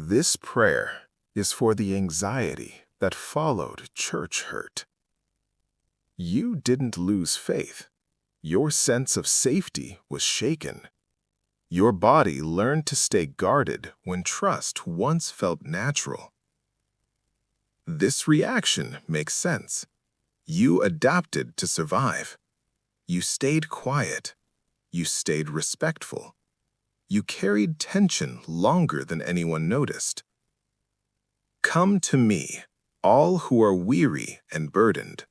This prayer is for the anxiety that followed church hurt. You didn't lose faith. Your sense of safety was shaken. Your body learned to stay guarded when trust once felt natural. This reaction makes sense. You adapted to survive. You stayed quiet. You stayed respectful. You carried tension longer than anyone noticed. Come to me, all who are weary and burdened.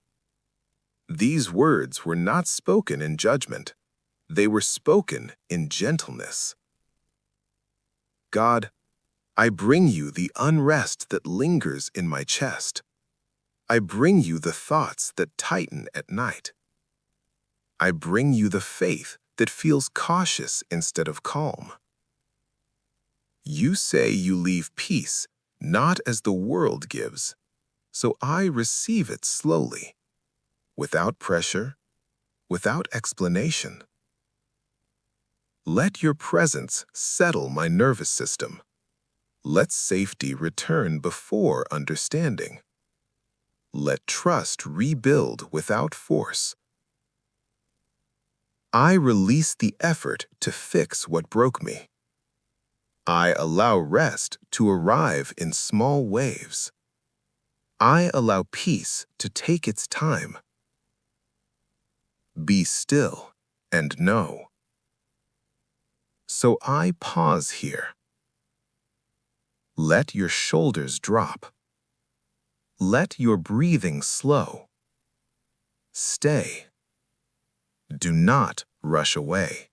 These words were not spoken in judgment. They were spoken in gentleness. God, I bring you the unrest that lingers in my chest. I bring you the thoughts that tighten at night. I bring you the faith that feels cautious instead of calm. You say you leave peace, not as the world gives, so I receive it slowly, without pressure, without explanation. Let your presence settle my nervous system. Let safety return before understanding. Let trust rebuild without force. I release the effort to fix what broke me. I allow rest to arrive in small waves. I allow peace to take its time. Be still and know. So I pause here. Let your shoulders drop. Let your breathing slow. Stay. Do not rush away.